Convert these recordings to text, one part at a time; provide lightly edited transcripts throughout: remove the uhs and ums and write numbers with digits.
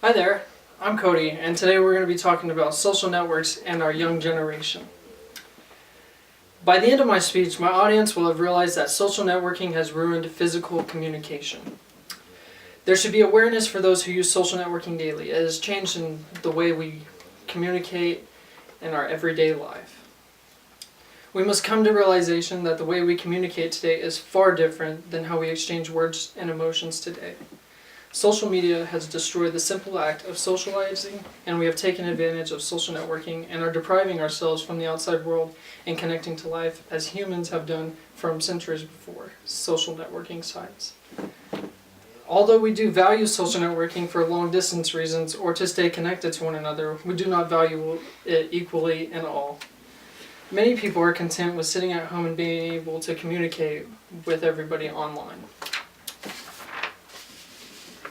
Hi there, I'm Cody, and today we're going to be talking about social networks and our young generation. By the end of my speech, my audience will have realized that social networking has ruined physical communication. There should be awareness for those who use social networking daily. It has changed in the way we communicate in our everyday life. We must come to realization that the way we communicate today is far different than how we exchange words and emotions today. Social media has destroyed the simple act of socializing, and we have taken advantage of social networking and are depriving ourselves from the outside world and connecting to life as humans have done from centuries before social networking sites. Although we do value social networking for long distance reasons or to stay connected to one another, we do not value it equally in all. Many people are content with sitting at home and being able to communicate with everybody online.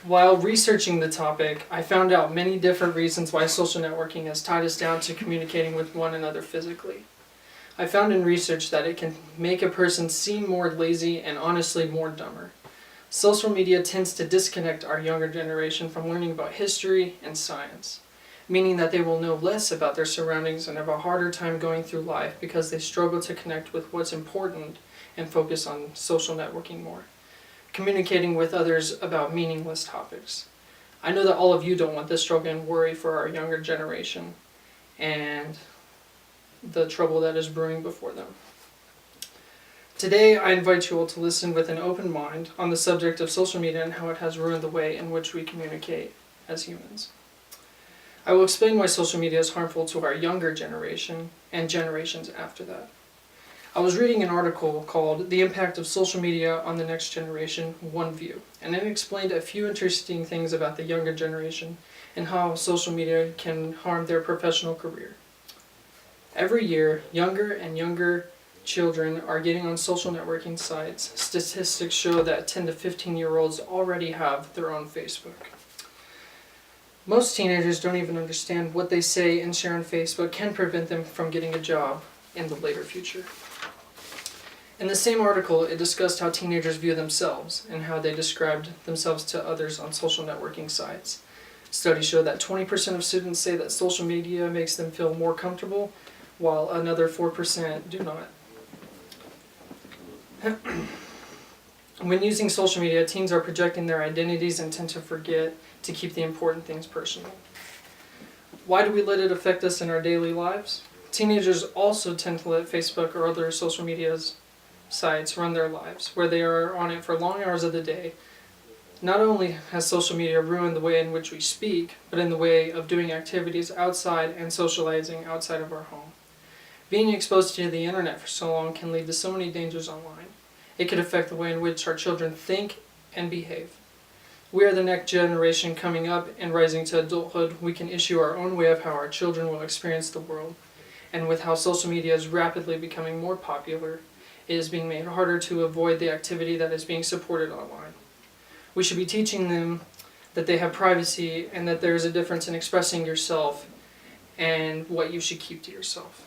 While researching the topic, I found out many different reasons why social networking has tied us down to communicating with one another physically. I found in research that it can make a person seem more lazy and honestly more dumber. Social media tends to disconnect our younger generation from learning about history and science, meaning that they will know less about their surroundings and have a harder time going through life because they struggle to connect with what's important and focus on social networking more, communicating with others about meaningless topics. I know that all of you don't want this struggle and worry for our younger generation and the trouble that is brewing before them. Today, I invite you all to listen with an open mind on the subject of social media and how it has ruined the way in which we communicate as humans. I will explain why social media is harmful to our younger generation and generations after that. I was reading an article called "The Impact of Social Media on the Next Generation, One View," and it explained a few interesting things about the younger generation and how social media can harm their professional career. Every year, younger and younger children are getting on social networking sites. Statistics show that 10 to 15-year-olds already have their own Facebook. Most teenagers don't even understand what they say and share on Facebook can prevent them from getting a job in the later future. In the same article, it discussed how teenagers view themselves and how they described themselves to others on social networking sites. Studies show that 20% of students say that social media makes them feel more comfortable, while another 4% do not. When using social media, teens are projecting their identities and tend to forget to keep the important things personal. Why do we let it affect us in our daily lives? Teenagers also tend to let Facebook or other social media sites run their lives, where they are on it for long hours of the day. Not only has social media ruined the way in which we speak, but in the way of doing activities outside and socializing outside of our home. Being exposed to the internet for so long can lead to so many dangers online. It could affect the way in which our children think and behave. We are the next generation coming up and rising to adulthood. We can issue our own way of how our children will experience the world. And with how social media is rapidly becoming more popular, it is being made harder to avoid the activity that is being supported online. We should be teaching them that they have privacy and that there is a difference in expressing yourself and what you should keep to yourself.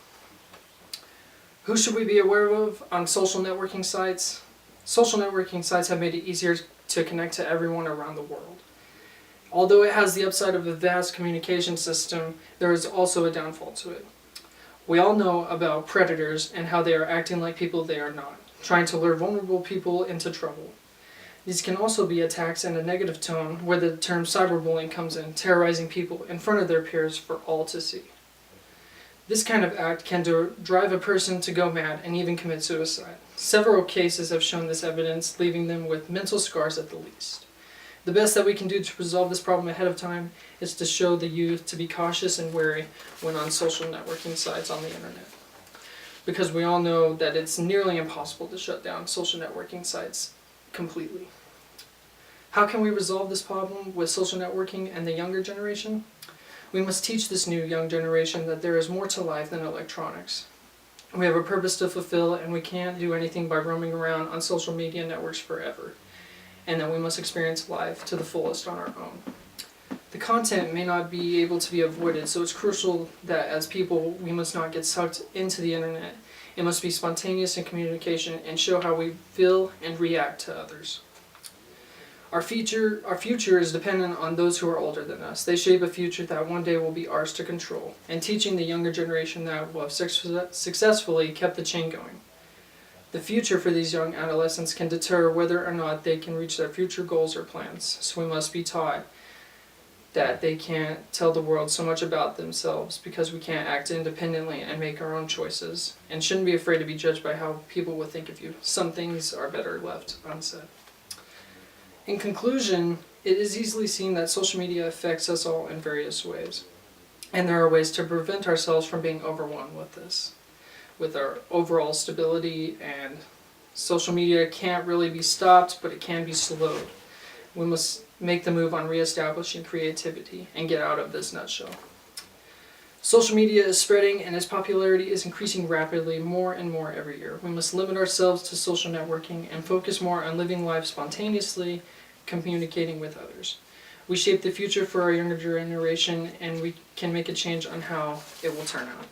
Who should we be aware of on social networking sites? Social networking sites have made it easier to connect to everyone around the world. Although it has the upside of a vast communication system, there is also a downfall to it. We all know about predators and how they are acting like people they are not, trying to lure vulnerable people into trouble. These can also be attacks in a negative tone, where the term cyberbullying comes in, terrorizing people in front of their peers for all to see. This kind of act can drive a person to go mad and even commit suicide. Several cases have shown this evidence, leaving them with mental scars at the least. The best that we can do to resolve this problem ahead of time is to show the youth to be cautious and wary when on social networking sites on the internet. Because we all know that it's nearly impossible to shut down social networking sites completely. How can we resolve this problem with social networking and the younger generation? We must teach this new young generation that there is more to life than electronics. We have a purpose to fulfill, and we can't do anything by roaming around on social media networks forever, and that we must experience life to the fullest on our own. The content may not be able to be avoided, so it's crucial that as people, we must not get sucked into the internet. It must be spontaneous in communication and show how we feel and react to others. Our future is dependent on those who are older than us. They shape a future that one day will be ours to control, and teaching the younger generation that will have successfully kept the chain going. The future for these young adolescents can deter whether or not they can reach their future goals or plans, so we must be taught that they can't tell the world so much about themselves because we can't act independently and make our own choices, and shouldn't be afraid to be judged by how people will think of you. Some things are better left unsaid. In conclusion, it is easily seen that social media affects us all in various ways, and there are ways to prevent ourselves from being overwhelmed with this, with our overall stability, and social media can't really be stopped, but it can be slowed. We must make the move on reestablishing creativity and get out of this nutshell. Social media is spreading and its popularity is increasing rapidly, more and more every year. We must limit ourselves to social networking and focus more on living life spontaneously, communicating with others. We shape the future for our younger generation, and we can make a change on how it will turn out.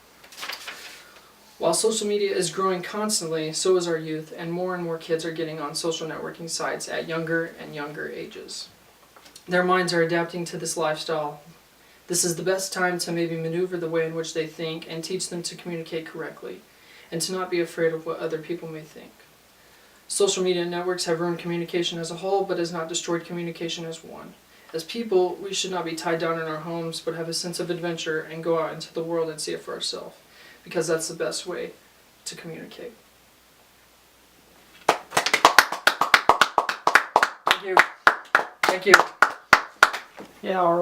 While social media is growing constantly, so is our youth, and more kids are getting on social networking sites at younger and younger ages. Their minds are adapting to this lifestyle. This is the best time to maybe maneuver the way in which they think and teach them to communicate correctly, and to not be afraid of what other people may think. Social media networks have ruined communication as a whole, but has not destroyed communication as one. As people, we should not be tied down in our homes, but have a sense of adventure and go out into the world and see it for ourselves, because that's the best way to communicate. Thank you. Thank you. Yeah, all right.